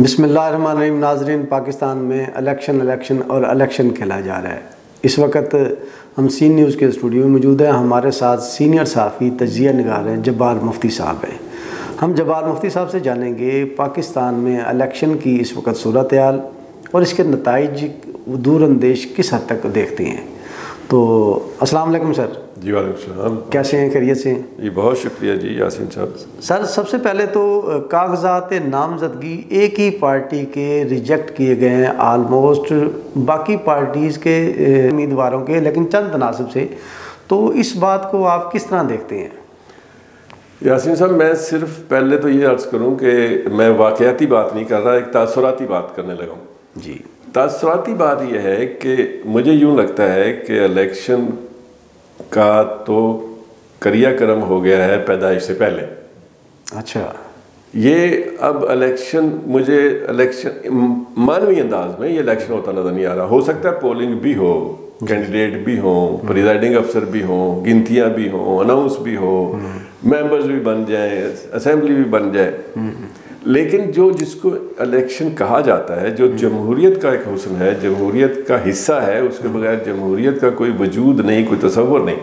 بسم اللہ الرحمن الرحیم۔ ناظرین، پاکستان میں الیکشن کھیلا جا رہا ہے۔ اس وقت ہم سین نیوز کے اسٹوڈیو میں موجود ہیں۔ ہمارے ساتھ سینئر صحافی تجزیہ نگار ہیں جبار مفتی صاحب ہیں۔ ہم جبار مفتی صاحب سے جانیں گے پاکستان میں الیکشن کی اس وقت صورتحال اور اس کے نتائج دور اندیش کس حد تک دیکھتے ہیں۔ تو السلام علیکم سر۔ جی وعلیکم السلام۔ کیسے ہیں؟ خیریت سے ہیں؟ جی بہت شکریہ جی یاسین صاحب۔ سر سب سے پہلے تو کاغذات نامزدگی ایک ہی پارٹی کے ریجیکٹ کیے گئے ہیں آلموسٹ باقی پارٹیز کے امیدواروں کے، لیکن چند تناسب سے، تو اس بات کو آپ کس طرح دیکھتے ہیں؟ یاسین صاحب، میں صرف پہلے تو یہ عرض کروں کہ میں واقعاتی بات نہیں کر رہا، ایک تاثراتی بات کرنے لگا ہوں۔ جی، تاثراتی بات یہ ہے کہ مجھے یوں لگتا ہے کہ الیکشن کا تو کریا کرم ہو گیا ہے پیدائش سے پہلے۔ اچھا، یہ اب الیکشن مجھے مانوی انداز میں یہ الیکشن ہوتا نظر نہیں آ رہا۔ ہو سکتا ہے پولنگ بھی ہو، کینڈیڈیٹ بھی ہوں، پریزائڈنگ افسر بھی ہوں، گنتیاں بھی ہوں، اناؤنس بھی ہو، ممبرز بھی بن جائیں، اسمبلی بھی بن جائے، لیکن جس کو الیکشن کہا جاتا ہے، جو جمہوریت کا ایک حسن ہے، جمہوریت کا حصہ ہے، اس کے بغیر جمہوریت کا کوئی وجود نہیں، کوئی تصور نہیں،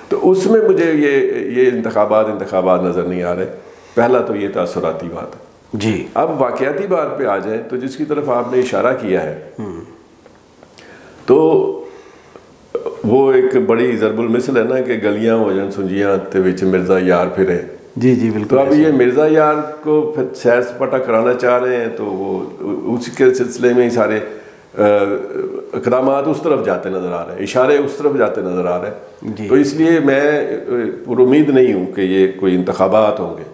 تو اس میں مجھے یہ انتخابات نظر نہیں آ رہے۔ پہلا تو یہ تاثراتی بات ہے۔ جی، اب واقعاتی بات پہ آ جائیں تو جس کی طرف آپ نے اشارہ کیا ہے، تو وہ ایک بڑی ضرب المثل ہے نا کہ گلیاں ہو جان سنجیاں تے وچ مرزا یار پھرے۔ جی جی بالکل۔ تو اب یہ مرزا یار کو پھر سیر سپاٹا کرانا چاہ رہے ہیں، تو وہ اس کے سلسلے میں ہی سارے اقدامات اس طرف جاتے نظر آ رہے ہیں، اشارے اس طرف جاتے نظر آ رہے ہیں۔ تو اس لیے میں پر امید نہیں ہوں کہ یہ کوئی انتخابات ہوں گے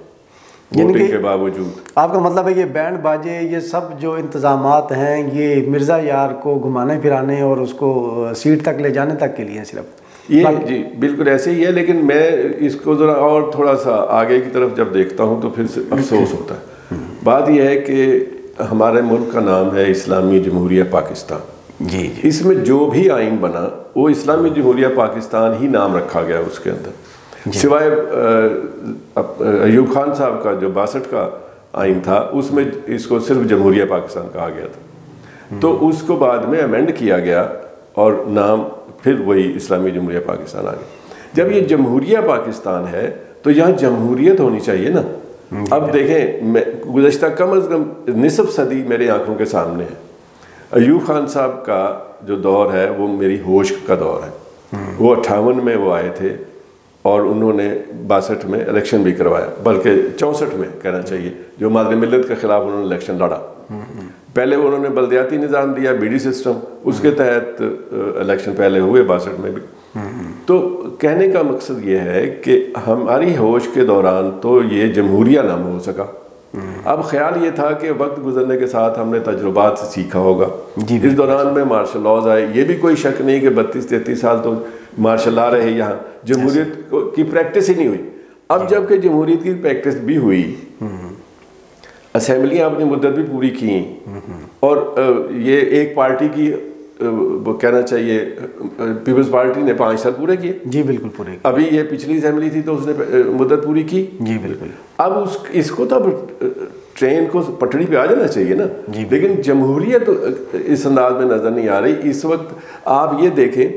ووٹنگ کے باوجود۔ آپ کا مطلب ہے یہ بینڈ باجے، یہ سب جو انتظامات ہیں، یہ مرزا یار کو گھمانے پھرانے اور اس کو سیٹ تک لے جانے تک کے لیے صرف؟ یہ جی بالکل ایسے ہی ہے، لیکن میں اس کو ذرا اور تھوڑا سا آگے کی طرف جب دیکھتا ہوں تو پھر افسوس ہوتا ہے۔ بات یہ ہے کہ ہمارے ملک کا نام ہے اسلامی جمہوریہ پاکستان۔ جی، اس میں جو بھی آئین بنا وہ اسلامی جمہوریہ پاکستان ہی نام رکھا گیا اس کے اندر، سوائے ایوب خان صاحب کا جو 62 کا آئین تھا، اس میں اس کو صرف جمہوریہ پاکستان کہا گیا تھا، تو اس کو بعد میں امینڈ کیا گیا اور نام پھر وہی اسلامی جمہوریہ پاکستان آ گیا۔ جب یہ جمہوریہ پاکستان ہے تو یہاں جمہوریت ہونی چاہیے نا۔ اب دیکھیں، گزشتہ کم از کم نصف صدی میرے آنکھوں کے سامنے ہے۔ ایوب خان صاحب کا جو دور ہے وہ میری ہوش کا دور ہے۔ وہ 58 میں وہ آئے تھے اور انہوں نے 62 میں الیکشن بھی کروایا، بلکہ 64 میں کہنا چاہیے، جو مادر ملت کے خلاف انہوں نے الیکشن لڑا۔ پہلے انہوں نے بلدیاتی نظام دیا، بیڈی سسٹم، اس کے تحت الیکشن پہلے ہوئے 62 میں بھی۔ تو کہنے کا مقصد یہ ہے کہ ہماری ہوش کے دوران تو یہ جمہوریہ نام ہو سکا۔ اب خیال یہ تھا کہ وقت گزرنے کے ساتھ ہم نے تجربات سے سیکھا ہوگا۔ اس دوران میں مارشل لاز آئے، یہ بھی کوئی شک نہیں کہ 32-33 سال تو مارشل لا رہے، یہاں جمہوریت کی پریکٹس ہی نہیں ہوئی۔ اب جب کہ جمہوریت کی پریکٹس بھی ہوئی، اسمبلیاں اپنی مدت بھی پوری کی، اور یہ ایک پارٹی کی وہ کہنا چاہیے پیپلز پارٹی نے 5 سال پورے کیے۔ جی بالکل پورے۔ ابھی یہ پچھلی اسمبلی تھی تو اس نے مدت پوری کی۔ جی بالکل۔ اب اس کو تو اب ٹرین کو پٹڑی پہ آ جانا چاہیے نا، لیکن جمہوریت اس انداز میں نظر نہیں آ رہی۔ اس وقت آپ یہ دیکھیں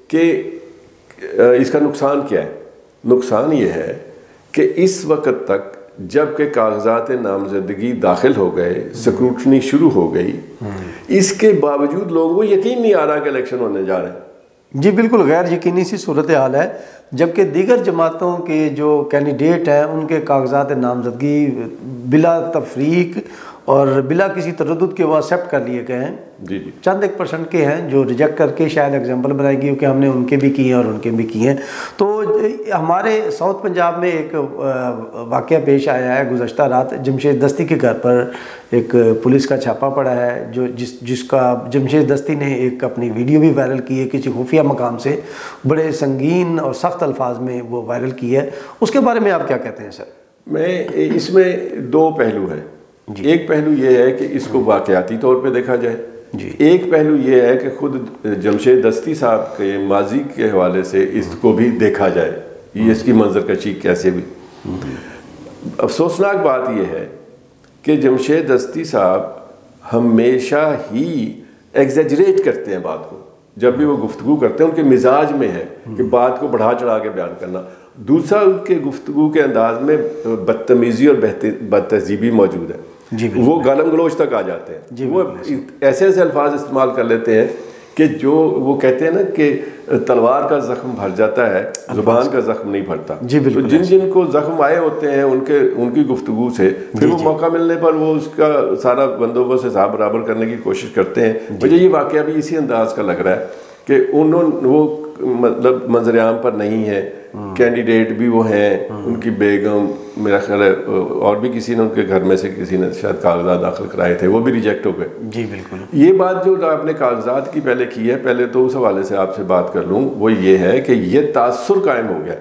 کہ اس کا نقصان کیا ہے۔ نقصان یہ ہے کہ اس وقت تک جب کہ کاغذات نامزدگی داخل ہو گئے، سکروٹنی شروع ہو گئی، اس کے باوجود لوگوں کو یقین نہیں آ رہا کہ الیکشن ہونے جا رہے ہیں۔ جی بالکل غیر یقینی سی صورتحال ہے، جبکہ دیگر جماعتوں کے جو کینڈیڈیٹ ہیں ان کے کاغذات نامزدگی بلا تفریق اور بلا کسی تردد کے وہ ایکسیپٹ کر لیے گئے ہیں۔ جی جی، چند 1% کے ہیں جو ریجیکٹ کر کے شاید ایگزامپل بنائی گئی کہ ہم نے ان کے بھی کیے ہیں اور ان کے بھی کیے ہیں۔ تو ہمارے ساؤتھ پنجاب میں ایک واقعہ پیش آیا ہے گزشتہ رات، جمشید دستی کے گھر پر ایک پولیس کا چھاپا پڑا ہے، جو جس کا جمشید دستی نے ایک اپنی ویڈیو بھی وائرل کی ہے، کسی خفیہ مقام سے بڑے سنگین اور سخت الفاظ میں وہ وائرل کی ہے۔ اس کے بارے میں آپ کیا کہتے ہیں سر؟ اس میں 2 پہلو ہیں۔ ایک پہلو یہ ہے کہ اس کو واقعاتی طور پہ دیکھا جائے، ایک پہلو یہ ہے کہ خود جمشید دستی صاحب کے ماضی کے حوالے سے اس کو بھی دیکھا جائے، یہ اس کی منظر کشی کیسے بھی۔ افسوسناک بات یہ ہے کہ جمشید دستی صاحب ہمیشہ ہی ایگزیجریٹ کرتے ہیں بات کو، جب بھی وہ گفتگو کرتے ہیں ان کے مزاج میں ہے کہ بات کو بڑھا چڑھا کے بیان کرنا. دوسرا ان کے گفتگو کے انداز میں بدتمیزی اور بد تہذیبی موجود ہے. وہ گالم گلوچ تک آ جاتے ہیں. وہ ایسے ایسے الفاظ استعمال کر لیتے ہیں کہ جو وہ کہتے ہیں نا کہ تلوار کا زخم بھر جاتا ہے، زبان کا زخم نہیں بھرتا. تو جن جن کو زخم آئے ہوتے ہیں ان کی گفتگو سے پھر وہ موقع ملنے پر وہ اس کا سارا بندوبست حساب برابر کرنے کی کوشش کرتے ہیں. مجھے یہ واقعہ بھی اسی انداز کا لگ رہا ہے کہ وہ مطلب منظر عام پر نہیں ہے. کینڈیڈیٹ بھی وہ ہیں، ان کی بیگم میرا خیال ہے اور بھی کسی نے ان کے گھر میں سے کسی نے شاید کاغذات داخل کرائے تھے، وہ بھی ریجیکٹ ہو گئے. جی بالکل. یہ بات جو آپ نے کاغذات کی پہلے کی ہے، پہلے تو اس حوالے سے آپ سے بات کر لوں، وہ یہ ہے کہ یہ تاثر قائم ہو گیا.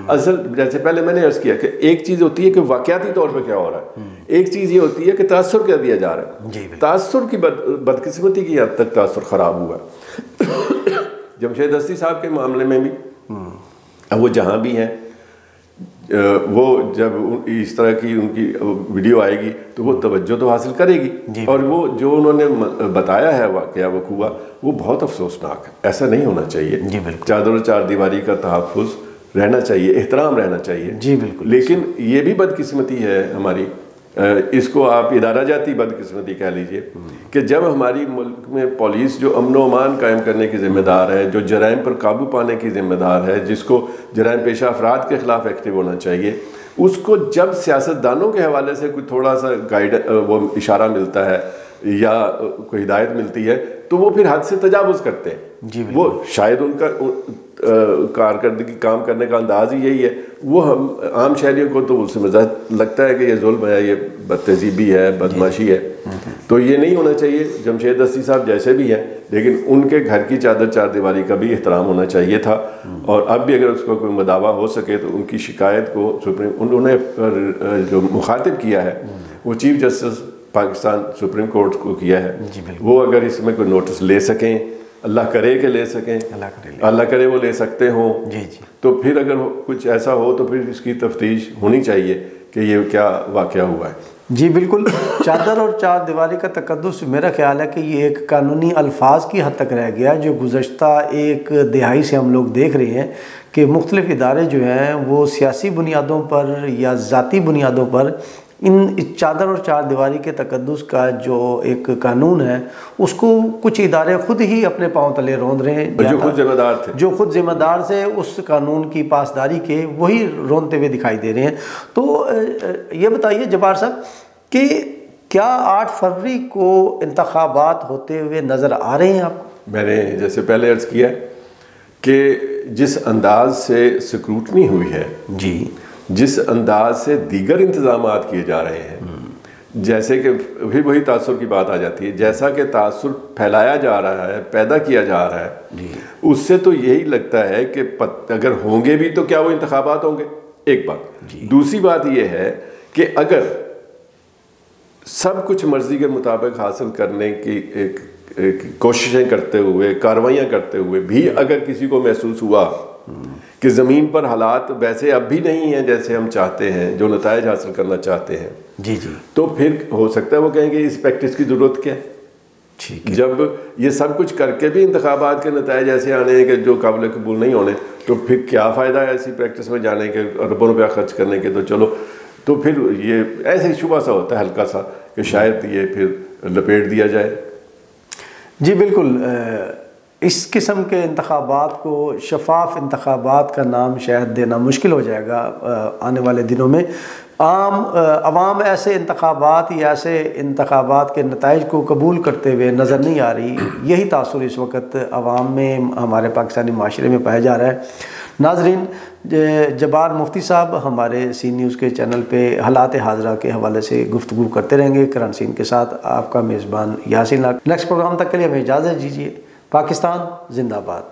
اصل جیسے پہلے میں نے عرض کیا کہ ایک چیز ہوتی ہے کہ واقعاتی طور پہ کیا ہو رہا ہے، ایک چیز یہ ہوتی ہے کہ تاثر کیا دیا جا رہا ہے. تاثر کی بدقسمتی کی حد تک تاثر خراب ہوا ہے. جمشید دستی صاحب کے معاملے میں بھی اب وہ جہاں بھی ہیں، وہ جب اس طرح کی ان کی ویڈیو آئے گی تو وہ توجہ تو حاصل کرے گی. اور وہ جو انہوں نے بتایا ہے واقعہ وقوع، وہ بہت افسوسناک ہے. ایسا نہیں ہونا چاہیے. چادر و چار دیواری کا تحفظ رہنا چاہیے، احترام رہنا چاہیے. جی بالکل. لیکن یہ بھی بدقسمتی ہے ہماری، اس کو آپ ادارہ جاتی بدقسمتی کہہ لیجئے، کہ جب ہماری ملک میں پولیس جو امن و امان قائم کرنے کی ذمہ دار ہے، جو جرائم پر قابو پانے کی ذمہ دار ہے، جس کو جرائم پیشہ افراد کے خلاف ایکٹیو ہونا چاہیے، اس کو جب سیاستدانوں کے حوالے سے کوئی تھوڑا سا وہ اشارہ ملتا ہے یا کوئی ہدایت ملتی ہے تو وہ پھر حد سے تجاوز کرتے ہیں. وہ شاید ان کا کارکردگی کام کرنے کا انداز ہی یہی ہے. وہ ہم عام شہریوں کو تو اس سے لگتا ہے کہ یہ ظلم ہے، یہ بد تہذیبی ہے، بدماشی ہے. تو یہ نہیں ہونا چاہیے. جمشید دستی صاحب جیسے بھی ہیں، لیکن ان کے گھر کی چادر چار دیواری کا بھی احترام ہونا چاہیے تھا. اور اب بھی اگر اس کو کوئی مداوع ہو سکے تو ان کی شکایت کو انہوں نے جو مخاطب کیا ہے وہ chief justice Pakistan supreme court کو کیا ہے. وہ اگر اس میں کوئی نوٹس لے سکیں، اللہ کرے کہ لے سکیں، اللہ کرے وہ لے سکتے ہوں، تو پھر اگر کچھ ایسا ہو تو پھر اس کی تفتیش ہونی چاہیے کہ یہ کیا واقعہ ہوا ہے. جی بالکل. چادر اور چار دیواری کا تقدس میرا خیال ہے کہ یہ ایک قانونی الفاظ کی حد تک رہ گیا، جو گزشتہ ایک دہائی سے ہم لوگ دیکھ رہے ہیں کہ مختلف ادارے جو ہیں وہ سیاسی بنیادوں پر یا ذاتی بنیادوں پر ان چادر اور چار دیواری کے تقدس کا جو ایک قانون ہے اس کو کچھ ادارے خود ہی اپنے پاؤں تلے روند رہے ہیں، جو خود ذمہ دار تھے اس قانون کی پاسداری کے، وہی روندتے ہوئے دکھائی دے رہے ہیں. تو یہ بتائیے جبار صاحب کہ کیا 8 فروری کو انتخابات ہوتے ہوئے نظر آ رہے ہیں آپ کو؟ میں نے جیسے پہلے عرض کیا کہ جس انداز سے سکروٹنی ہوئی ہے، جس انداز سے دیگر انتظامات کیے جا رہے ہیں، جیسے کہ پھر وہی تاثر کی بات آ جاتی ہے، جیسا کہ تاثر پھیلایا جا رہا ہے، پیدا کیا جا رہا ہے، اس سے تو یہی لگتا ہے کہ اگر ہوں گے بھی تو کیا وہ انتخابات ہوں گے؟ ایک بات. دوسری بات یہ ہے کہ اگر سب کچھ مرضی کے مطابق حاصل کرنے کی ایک کوششیں کرتے ہوئے، کاروائیاں کرتے ہوئے بھی اگر کسی کو محسوس ہوا کہ زمین پر حالات ویسے اب بھی نہیں ہیں جیسے ہم چاہتے ہیں، جو نتائج حاصل کرنا چاہتے ہیں، تو پھر ہو سکتا ہے وہ کہیں گے اس پریکٹس کی ضرورت کیا ہے. جب یہ سب کچھ کر کے بھی انتخابات کے نتائج ایسے آنے ہیں کہ جو قابل قبول نہیں ہونے، تو پھر کیا فائدہ ہے ایسی پریکٹس میں جانے کے، اربوں روپیہ خرچ کرنے کے. تو چلو، تو پھر یہ ایسے ہی شبہ سا ہوتا ہے ہلکا سا کہ شاید یہ پھر لپیٹ دیا جائے. جی بالکل. اس قسم کے انتخابات کو شفاف انتخابات کا نام شاید دینا مشکل ہو جائے گا آنے والے دنوں میں. عوام ایسے انتخابات یا ایسے انتخابات کے نتائج کو قبول کرتے ہوئے نظر نہیں آ رہی. یہی تاثر اس وقت عوام میں، ہمارے پاکستانی معاشرے میں پایا جا رہا ہے. ناظرین، جبار مفتی صاحب ہمارے سی نیوز کے چینل پہ حالات حاضرہ کے حوالے سے گفتگو کرتے رہیں گے. کرن سین کے ساتھ آپ کا میزبان یاسین. نیکسٹ پروگرام تک کے لیے ہمیں اجازت دیجیے. پاکستان زندہ باد.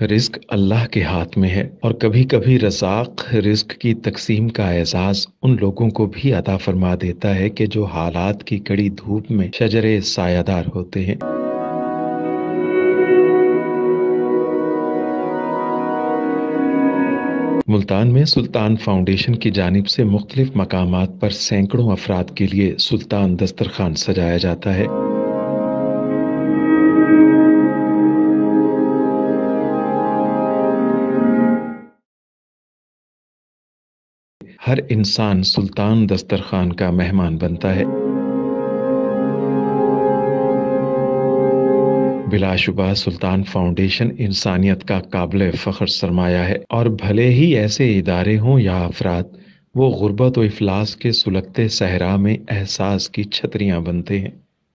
رزق اللہ کے ہاتھ میں ہے، اور کبھی کبھی رزاق رزق کی تقسیم کا اعزاز ان لوگوں کو بھی عطا فرما دیتا ہے کہ جو حالات کی کڑی دھوپ میں شجرے سایہ دار ہوتے ہیں۔ ملتان میں سلطان فاؤنڈیشن کی جانب سے مختلف مقامات پر سینکڑوں افراد کے لیے سلطان دسترخوان سجایا جاتا ہے۔ ہر انسان سلطان دسترخوان کا مہمان بنتا ہے۔ بلا شبہ سلطان فاؤنڈیشن انسانیت کا قابل فخر سرمایہ ہے، اور بھلے ہی ایسے ادارے ہوں یا افراد، وہ غربت و افلاس کے سلگتے صحرا میں احساس کی چھتریاں بنتے ہیں۔